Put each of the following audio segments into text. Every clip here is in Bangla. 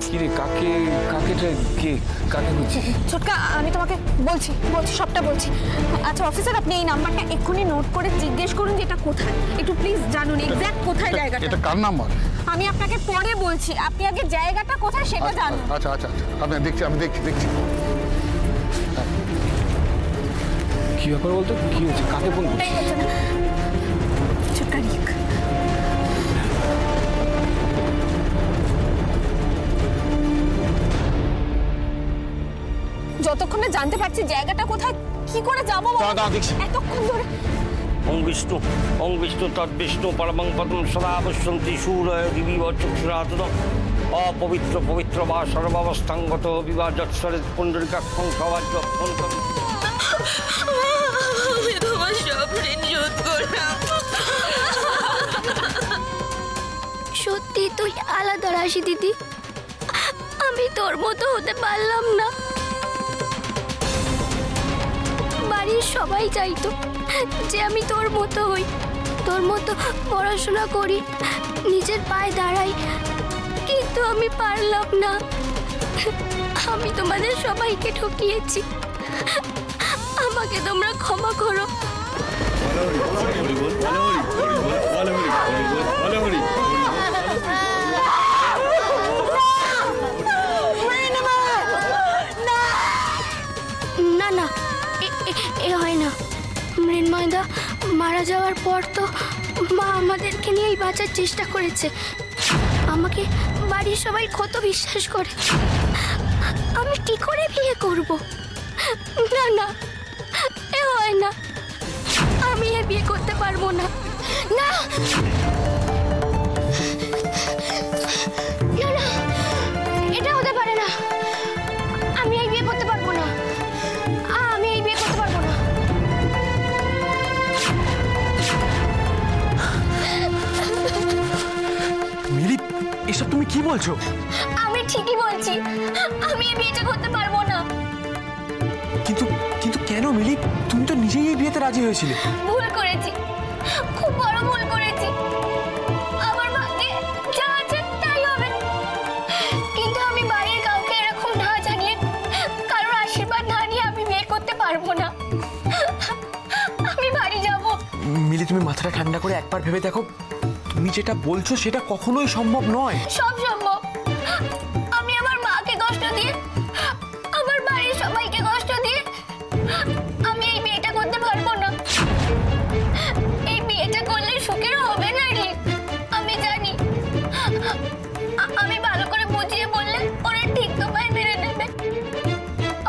কি রে, কাকে কাকে কে কাকে বুঝছিস? ছোটকা, আমি তোমাকে বলছি সবটা বলছি। আচ্ছা অফিসার, আপনি এই নাম্বারটা এক্ষুনি নোট করে জিজ্ঞেস করুন যে এটা কোথায়। একটু প্লিজ জানুন এক্স্যাক্ট কোথায় জায়গাটা। এটা কার নাম্বার? আমি আপনাকে পরে বলছি, আপনি আগে জায়গাটা কোথায় সেটা জানুন। আচ্ছা আচ্ছা আচ্ছা, আমি দেখছি। কি ব্যাপার বলতো, কি হয়েছে, কাকে ফোন করছিস? ছোটকা রিক, যতক্ষণে জানতে পারছি জায়গাটা কোথায়, কি করে যাবো এতক্ষণ ধরে। ওং বিষ্ণু তদ্বিষ্ণু পরমং পদম সদা পশ্যন্তি সূরয় দিবি চক্ষুরাতন অপবিত্র পবিত্র বা সর্বাবস্থাঙ্গত বিবাহ যৎসরে পুণ্ডরিকাক্ষং সবাজ্য ফোন করুন। আমি তোমার সব ঋণ শোধ করলাম। সত্যি তুই আলাদা রাশি দিদি, আমি তোর মতো হতে পারলাম না। বাড়ির সবাই চাইতো যে আমি তোর মতো হই, তোর মতো পড়াশোনা করি, নিজের পায়ে দাঁড়াই, কিন্তু আমি পারলাম না। আমি তোমাদের সবাইকে ঠকিয়েছি, আমাকে তোমরা ক্ষমা করো। না না, এ হয় না। মৃন্ময়দা মারা যাওয়ার পর তো মা আমাদেরকে নিয়েই বাঁচার চেষ্টা করেছে। আমাকে বাড়ির সবাই কত বিশ্বাস করে, আমি কি করে বিয়ে করব? না না, এ হয় না, আমি এ বিয়ে করতে পারবো না। না না না, এটা হতে পারে না। আমি এই বিয়ে করতে পারবো না, আমি এই বিয়ে করতে পারবো না। মিলি, এসব তুমি কি বলছো? আমি ঠিকই বলছি, আমি এই বিয়েটা করতে পারবো না। কিন্তু কিন্তু কেন মিলি? তুমি তো নিজেই এই বিয়েতে রাজি হয়েছিলে। ভুল করেছি, খুব বড় ভুল করেছি। আমার ভাগ্যে যা আছে তাই হবে, কিন্তু আমি বাড়ির কাউকে এরকম না জানিয়ে, কারোর আশীর্বাদ না নিয়ে আমি বিয়ে করতে পারবো না। আমি বাড়ি যাব। মিলি, তুমি মাথাটা ঠান্ডা করে একবার ভেবে দেখো, তুমি যেটা বলছো সেটা কখনোই সম্ভব নয়। সব সম্ভব। আমি আমার মাকে কষ্ট দিয়ে, আমার বাড়ির সবাইকে কষ্ট দিয়ে আমি এই বিয়েটা করতে পারবো না। এই বিয়েটা করলে সুখেরও হবে না রে, আমি জানি। আমি ভালো করে বুঝিয়ে বললে ওরা ঠিক তোমায় মেনে নেবে।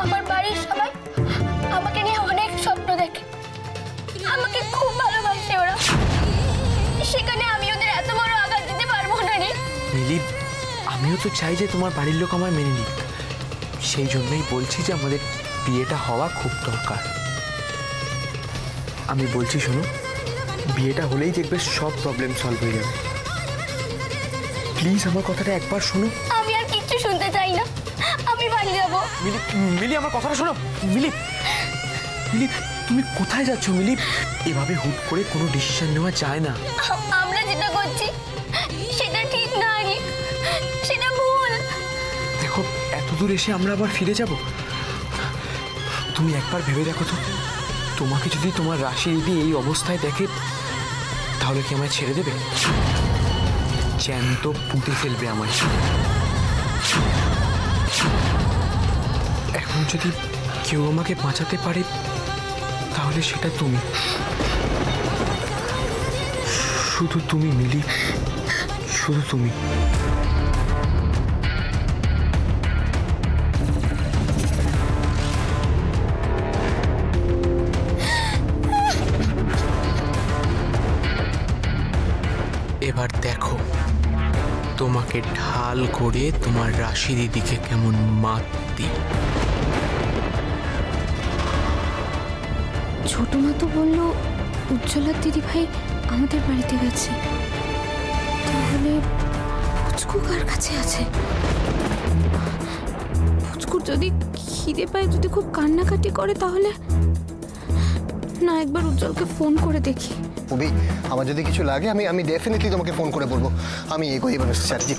আমার বাড়ির সবাই আমাকে নিয়ে অনেক স্বপ্ন দেখে, আমাকে খুব ভালোবাসে ওরা। সেখানে আমি ওদের এত বড় আঘাত দিতে পারবো না রে। মিলি, আমিও তো চাই যে তোমার বাড়ির লোক আমার মেনে নিক। সেই জন্যই বলছি যে আমাদের বিয়েটা হওয়া খুব দরকার। আমি বলছি শোনো, বিয়েটা হলেই দেখবে সব প্রবলেম সলভ হয়ে যাবে। প্লিজ আমার কথাটা একবার শোনো। আমি আর কিচ্ছু শুনতে চাই না, আমি বাড়ি যাব। মিলি, মিলি আমার কথাটা শোনো। মিলি, মিলি তুমি কোথায় যাচ্ছ? মিলি, এভাবে হুট করে কোনো ডিসিশন নেওয়া যায় না। আমরা যেটা করছি সেটা ঠিক না রে, সেটা ভুল। দেখো, এত দূর এসে আমরা আবার ফিরে যাব? তুমি একবার ভেবে দেখো তো, তোমাকে যদি তোমার রাশি দিদি এই অবস্থায় দেখে, তাহলে কি আমায় ছেড়ে দেবে? জ্যান্ত পুঁতে ফেলবে আমায়। এখন যদি কেউ আমাকে বাঁচাতে পারে, তাহলে সেটা তুমি, শুধু তুমি মিলি, শুধু তুমি। এবার দেখো তোমাকে ঢাল করে তোমার রাশি দিদিকে কেমন মারতি। ছোট মা তো বললো উজ্জ্বলার দিদি ভাই আমাদের বাড়িতে গেছে, তাহলে পুচকু কার কাছে আছে? পুচকুর যদি খিদে পায়, যদি খুব কান্নাকাটি করে, তাহলে না একবার উজ্জ্বলকে ফোন করে দেখি। অভি, আমার যদি কিছু লাগে আমি ডেফিনেটলি তোমাকে ফোন করে বলবো। আমি এগোই এবার চ্যাটার্জি।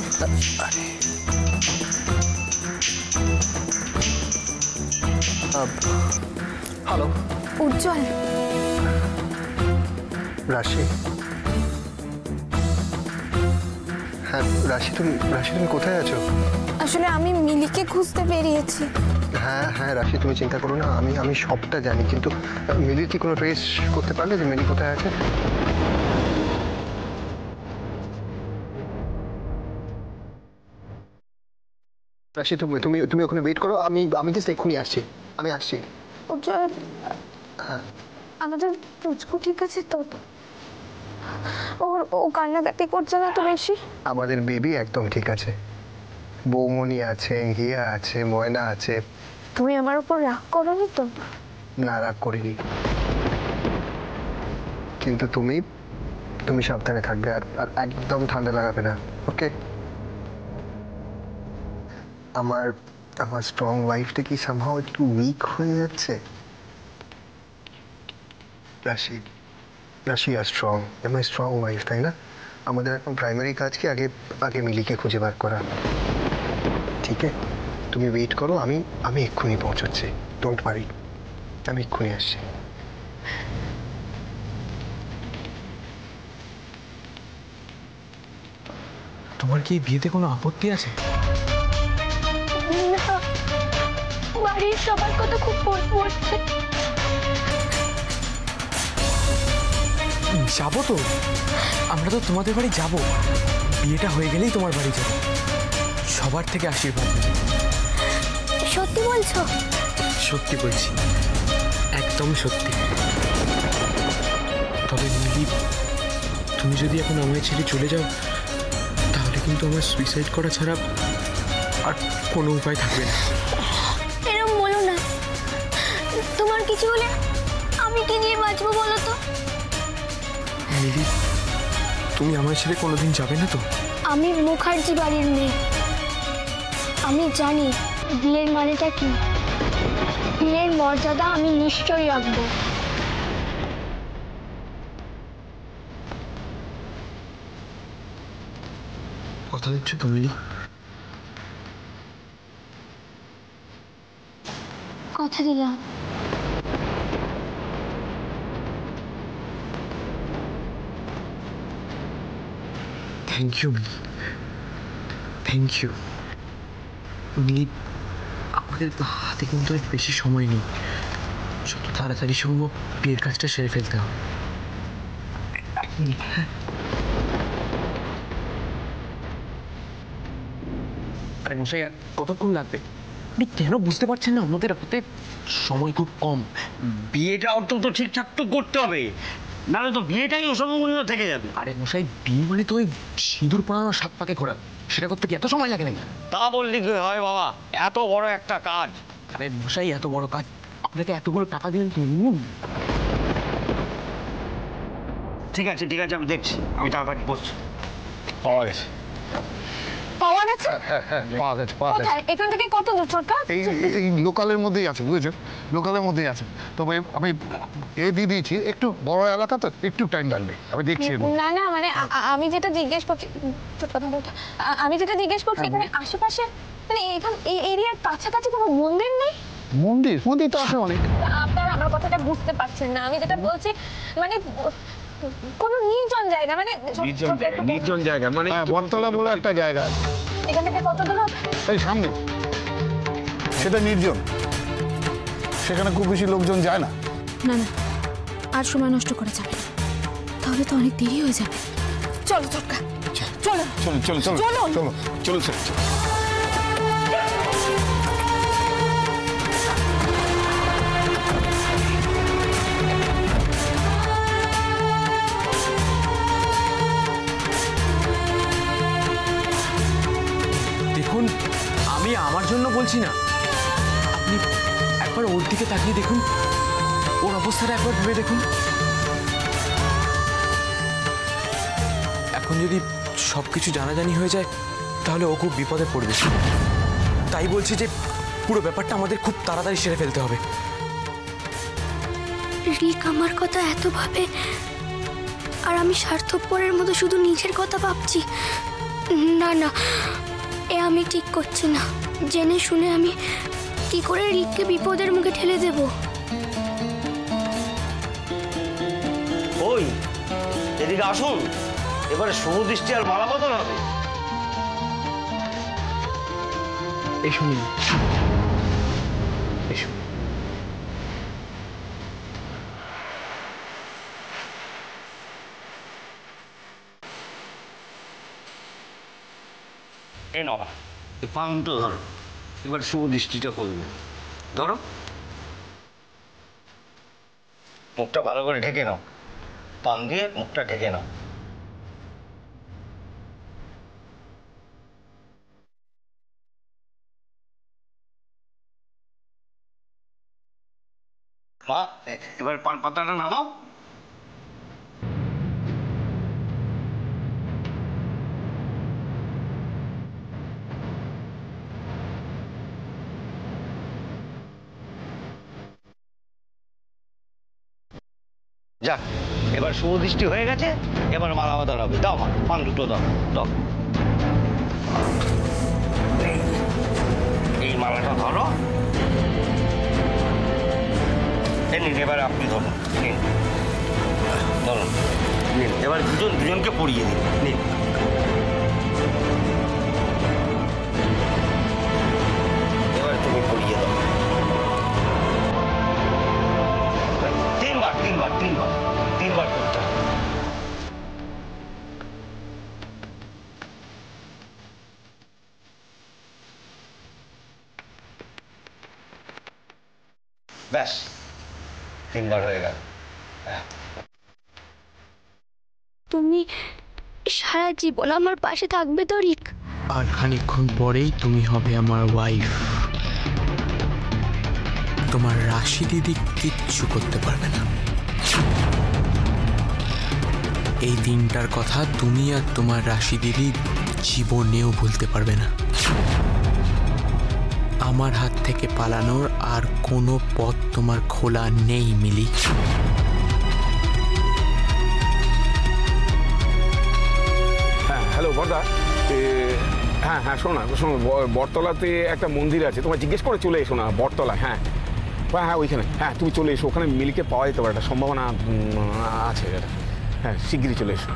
হ্যালো উজ্জ্বল, রাশি। হ্যাঁ রাশি তুমি কোথায় আছো? আসলে আমি মিলিকে খুঁজতে বেরিয়েছি। হ্যাঁ হ্যাঁ রাশি, তুমি চিন্তা করো না, আমি সবটা জানি, কিন্তু মিলির কি কোনো ট্রেস করতে পারলে যে মিলি কোথায় আছে? রাশি তুমি ওখানে ওয়েট করো, আমি জাস্ট এক্ষুনি আসছি, আমি আসছি। উজ্জ্বল, হ্যাঁ আমাদের পুচকু ঠিক আছে তো? ও কান্নাকাটি করছে না তো বেশি? আমাদের বেবি একদম ঠিক আছে, বৌমনি আছে, হিয়া আছে, ময়না আছে। তুমি আমার উপর রাগ করোনি তো? না, রাগ করিনি, কিন্তু তুমি সাবধানে থাকবে, আর একদম ঠান্ডা লাগাবে না, ওকে? আমার স্ট্রং ওয়াইফটা কি সামহাও একটু উইক হয়ে যাচ্ছে? রাশি আর স্ট্রং, আমার স্ট্রং ওয়াইফ, তাই না? আমাদের এখন প্রাইমারি কাজ কি আগে মিলিকে খুঁজে বার করা, ঠিক আছে? তুমি ওয়েট করো, আমি এক্ষুনি পৌঁছচ্ছি, ডোন্ট ওয়ারি, আমি এক্ষুনি আসছি। তোমার কি এই বিয়েতে কোনো আপত্তি আছে? না, বাড়ির সবার কথা খুব মনে পড়ছে। যাবো তো, আমরা তো তোমাদের বাড়ি যাব, বিয়েটা হয়ে গেলেই তোমার বাড়ি যাবো, সবার থেকে আশীর্বাদ নেব। সত্যি বলছো? সত্যি বলছি, একদম সত্যি। তবে মিলি, তুমি যদি এখন আমায় ছেড়ে চলে যাও, তাহলে কিন্তু আমার সুইসাইড করা ছাড়া আর কোনো উপায় থাকবে না। এরকম বলো না, তোমার কিছু হলে আমি কি নিয়ে বাঁচবো বলো তো? মিলি, তুমি আমার ছেড়ে কোনোদিন যাবে না তো? আমি মুখার্জি বাড়ির মেয়ে, আমি জানি বিয়ের মানেটা কি। বিয়ের মর্যাদা আমি নিশ্চয়ই রাখবো। কথা দিচ্ছ তো মিলি? কথা দিলাম। Thank you Mili, thank you Mili. আমাদের হাতে কিন্তু অনেক বেশি সময় নেই, যত তাড়াতাড়ি সম্ভব বিয়ের কাজটা সেরে ফেলতে হবে। আরে মশাই, আর কতক্ষণ লাগবে? আপনি কেন বুঝতে পারছেন না আমাদের হাতে সময় খুব কম? বিয়েটা অন্তত ঠিকঠাক তো করতে হবে, নাহলে তো বিয়েটাই অসম্পূর্ণ থেকে যাবে। আরে মশাই, বিয়ে মানে তো ওই সিঁদুর পরানো সাত পাকে ঘোরা, সেটা করতে কি এত সময় লাগে নাকি? তা বললি কি হয় বাবা, এত বড় একটা কাজ। আরে মশাই, এত বড় কাজ আপনাকে এত বড় টাকা দিলেন কি? ঠিক আছে আমি দেখছি, আমি তাড়াতাড়ি বসছি। পাওয়া গেছে। পাওয়া গেছে? পাওয়া গেছে কোথায়? এখান থেকে কত দূর ছোটকা? এই লোকালের মধ্যেই আছে, বুঝেছো? লোকালের মধ্যেই আছে, তবে আমি দিয়ে দিয়েছি, একটু বড় এলাকা তো একটু টাইম লাগবে, আমি দেখছি। না মানে আমি যেটা জিজ্ঞেস করছি, আমি যেটা জিজ্ঞেস করছি, এখানে আশেপাশে মানে এখানে এই এরিয়ার কাছাকাছি কোনো মন্দির নেই? মন্দির তো আছে অনেক। আপনারা আমার কথাটা বুঝতে পারছেন না, আমি যেটা বলছি মানে কোনো নির্জন জায়গা, মানে নির্জন জায়গা মানে বটতলা বলে একটা জায়গা আছে, এখান থেকে কত দূর হবে? এই সামনে, সেটা নির্জন, সেখানে খুব বেশি লোকজন যায় না। না আর সময় নষ্ট করা যাবে না, তাহলে তো অনেক দেরি হয়ে যাবে। চলো ছোটকা, চলো চলো চলো চলো। দেখুন, আমি আমার জন্য বলছি না, আপনি একবার ওর দিকে তাকিয়ে দেখুন, ওর অবস্থাটা একবার ভেবে দেখুন। এখন যদি সব কিছু জানাজানি হয়ে যায়, তাহলে ও খুব বিপদে পড়বে। তাই বলছি যে পুরো ব্যাপারটা আমাদের খুব তাড়াতাড়ি সেরে ফেলতে হবে। রিক আমার কথা এত ভাবে, আর আমি স্বার্থপরের মতো শুধু নিজের কথা ভাবছি। না এ আমি ঠিক করছি না। জেনে শুনে আমি কি করে রিককে বিপদের মুখে ঠেলে দেব? ওই এদিকে আসুন, এবারে শুভ দৃষ্টি আর মালা বদল হবে। এসো মিলি, এসো। এ নাও, এই পানটা ধরো, এবার শুভ দৃষ্টিটা করবে। ধরো, মুখটা ভালো করে ঢেকে নাও, পান দিয়ে মুখটা ঢেকে নাও। মা, এবার পান পাতাটা নামাও। যাক, এবার শুভ দৃষ্টি হয়ে গেছে, এবার মালা বাঁধার হবে। দাও মা, পান দুটো দাও, দাও। এই মালাটা ধরো, নিন, এবার আপনি ধরুন, নিন, ধরুন, নিন, এবার দুজনকে পরিয়ে দিন, নিন। এবার তুমি পরিয়ে দাও। তিনবার করতে হবে। ব্যাস, 3 বার হয়ে গেল। তুমি সারা জীবন আমার পাশে থাকবে তো রিক? আর খানিকক্ষণ পরেই তুমি হবে আমার ওয়াইফ। তোমার রাশি দিদি কিচ্ছু করতে পারবে না। এই দিনটার কথা তুমি আর তোমার রাশি দিদি জীবনেও ভুলতে পারবে না। আমার হাত থেকে পালানোর আর কোনো পথ তোমার খোলা নেই মিলি। হ্যাঁ, হ্যালো বর্দা। হ্যাঁ হ্যাঁ, শোনো না, শোনো, বটতলাতে একটা মন্দির আছে, তোমার জিজ্ঞেস করে চলে এসো না। বটতলা, হ্যাঁ হ্যাঁ, ওইখানে। হ্যাঁ, তুমি চলে এসো, ওখানে মিলিকে পাওয়া যেতে পারে, একটা সম্ভাবনা আছে এটা। হ্যাঁ, শিগগিরই চলে এসো।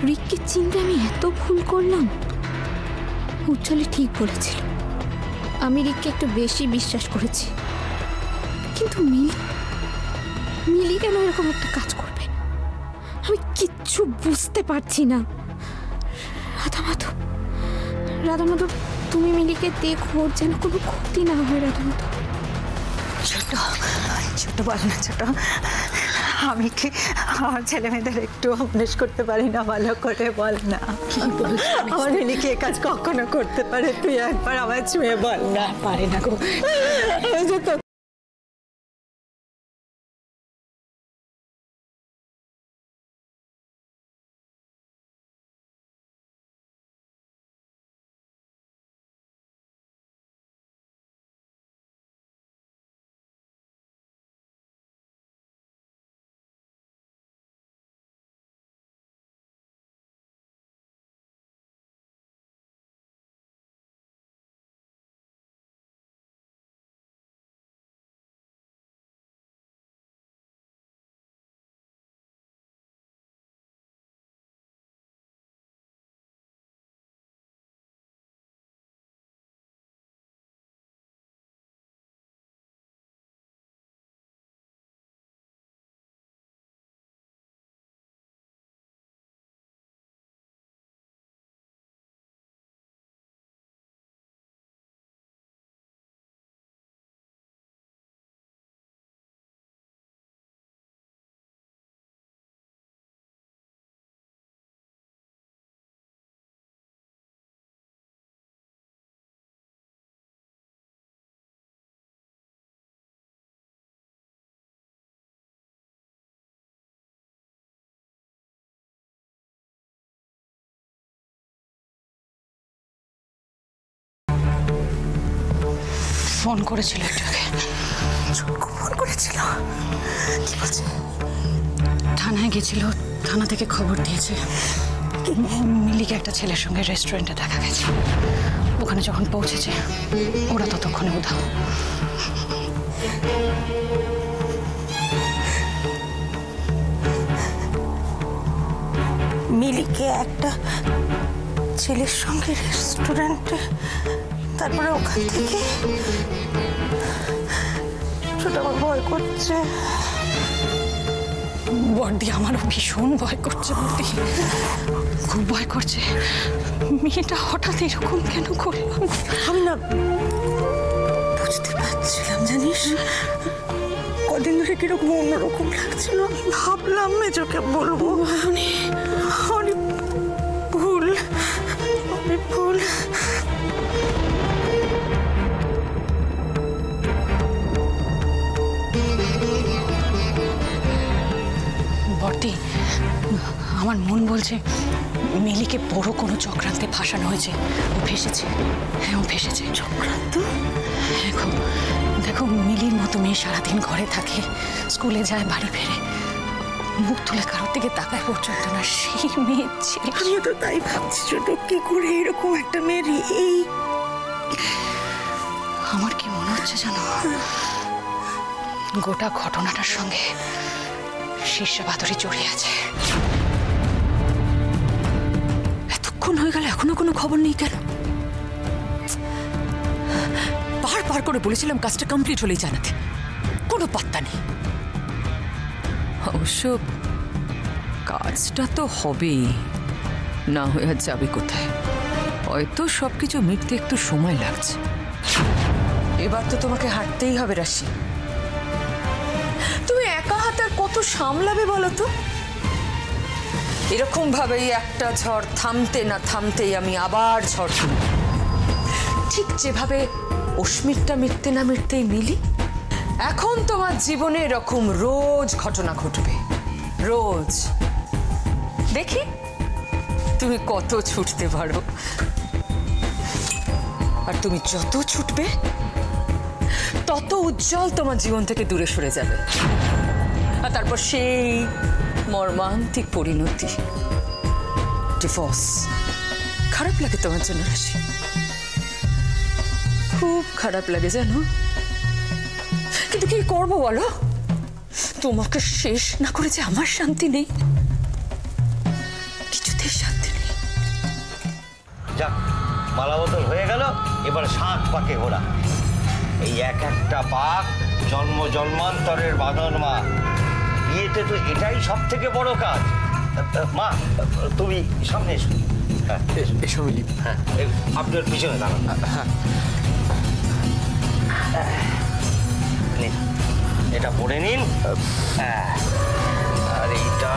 রিককে চিনতে আমি এত ভুল করলাম। উজ্জ্বলে ঠিক বলেছিল, আমি রিককে একটু বেশি বিশ্বাস করেছি। কিন্তু মিলি কেন এরকম একটা কাজ করবে? আমি কিচ্ছু বুঝতে পারছি না। রাধামাধব, তুমি মিলিকে দেখো, যেন কোনো ক্ষতি না হয়। রাধামাধব, ছোট বল না, ছোট। আমি কি আমার ছেলে মেয়েদের একটু অভ্যেস করতে পারি না? ভালো করে বল না। আমার মিলি কি এ কাজ কখনো করতে পারে? তুই একবার আমার ছুঁয়ে বল না। পারে না গো। ফোন করেছিল এটাকে, ফোন করেছিল। কি বলছে? থানায় গেছিল, থানা থেকে খবর দিয়েছে। মিলিকে একটা ছেলের সঙ্গে রেস্টুরেন্টে দেখা গেছে। ওখানে যখন পৌঁছেছে ওরা ততক্ষণে উধাও। মিলিকে একটা ছেলের সঙ্গে রেস্টুরেন্টে, তারপরে ওখান থেকে ছোট আমার ভয় করছে। বর্দি, আমারও ভীষণ ভয় করছে বর্দি, খুব ভয় করছে। মেয়েটা হঠাৎ এরকম কেন করলাম আমি না বুঝতে পারছিলাম, জানিস কদিন ধরে কিরকম অন্যরকম লাগছিল। ভাবলাম মেজোকে বলবো, অনেক ভুল, অনেক ভুল। বর্দি, আমার মন বলছে মিলিকে বড় কোনো চক্রান্তে ফাঁসানো হয়েছে। ও ফেসেছে, হ্যাঁ ও ফেসেছে। চক্রান্ত? দেখো দেখো, মিলির মতো মেয়ে সারাদিন ঘরে থাকে, স্কুলে যায়, বাড়ি ফেরে, মুখ তুলে কারোর দিকে তাকায় পর্যন্ত না। সেই মেয়ে ছেলে। আমিও তো তাই ভাবছি, ছোট কি করে এরকম একটা মেয়ের এই। আমার কি মনে হচ্ছে জানো, গোটা ঘটনাটার সঙ্গে শীর্ষা বাদরি জড়িয়ে আছে। এতক্ষণ হয়ে গেল এখনো কোনো খবর নেই কেন? বারবার করে বলেছিলাম কাজটা কমপ্লিট হলেই জানাতে, কোনো পাত্তা নেই। অবশ্য কাজটা তো হবেই, না হয়ে যাবে কোথায়? হয়তো সবকিছু মিটতে একটু সময় লাগছে। এবার তো তোমাকে হাঁটতেই হবে রাশি। তুমি একা হাতে আর কত সামলাবে বলো তো? এরকম ভাবেই একটা ঝড় থামতে না থামতেই আমি আবার ঝড় তুলব, ঠিক যেভাবে অস্মিতটা মিটতে না মিটতেই মিলি। এখন তোমার জীবনে এরকম রোজ ঘটনা ঘটবে, রোজ। দেখি তুমি কত ছুটতে পারো। আর তুমি যত ছুটবে তত উজ্জ্বল তোমার জীবন থেকে দূরে সরে যাবে। আর তারপর সেই মর্মান্তিক পরিণতি, ডিভোর্স। খারাপ লাগে তোমার জন্য রাশি, খুব খারাপ লাগে জানো। কিন্তু কি করবো বলো? তোমাকে শেষ না করে যে আমার শান্তি নেই, কিছুতেই শান্তি নেই। যাক, মালা বদল হয়ে গেল, এবার 7 পাকে ঘোরা। এই এক একটা পাক জন্ম জন্মান্তরের বাঁধন। মা, বিয়েতে তো এটাই সব থেকে বড় কাজ। মা, তুমি সামনে এসো। হ্যাঁ এসো মিলি। হ্যাঁ, আপনার পিছনে দাঁড়ান। হ্যাঁ, নিন, এটা পড়ে নিন। হ্যাঁ, আর এইটা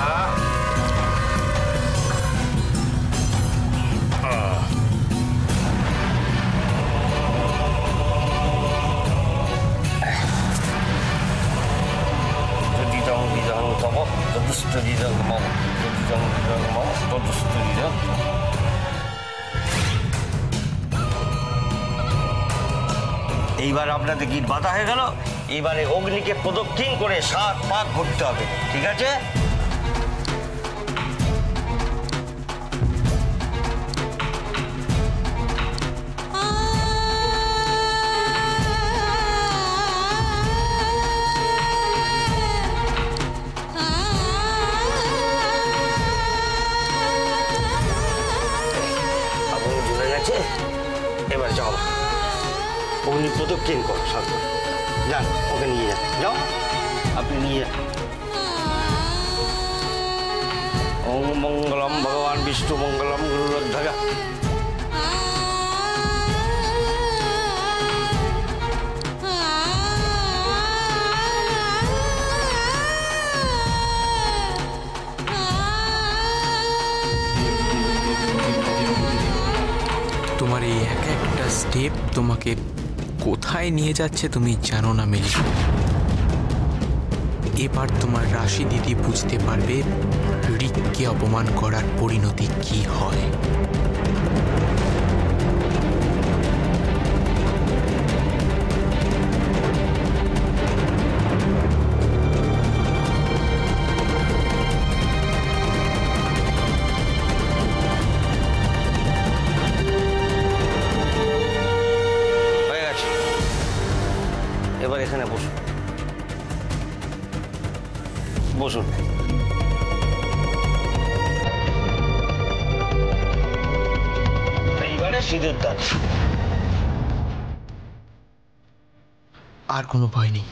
এইবার আপনাদের গিট বাঁধা হয়ে গেল। এবারে অগ্নিকে প্রদক্ষিণ করে 7 পাক ঘুরতে হবে, ঠিক আছে? আগুন জ্বলে গেছে, এবার যাও অগ্নি প্রদক্ষিণ করো। সাবধান, যান, ওকে নিয়ে যান। যাও, আপনি নিয়ে যান। ওম মঙ্গলম ভগবান বিষ্ণু মঙ্গলম গুরুধ্বজ। তোমার এই এক একটা স্টেপ তোমাকে কোথায় নিয়ে যাচ্ছে তুমি জানো না মিলি। এবার তোমার রাশি দিদি বুঝতে পারবে রিককে অপমান করার পরিণতি কি হয়। এখানে বসুন, বসুন। এইবারে সিঁদুর দান। আর কোনো ভয় নেই,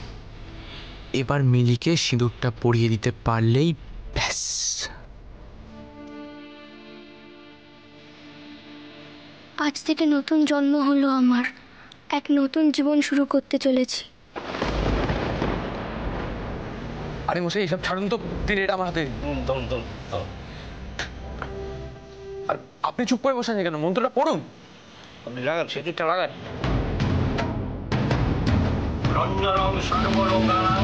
এবার মিলিকে সিঁদুরটা পরিয়ে দিতে পারলেই ব্যাস। আজ থেকে নতুন জন্ম হলো আমার, এক নতুন জীবন শুরু করতে চলেছি। আরে মশাই এইসব ছাড়ুন তো, দিন এটা আমার হাতে। আর আপনি চুপ করে বসে আছেন কেন? মন্ত্রটা পড়ুন। আপনি লাগান, সেদিকটা লাগান। রঞ্জনং সর্বলোকানাং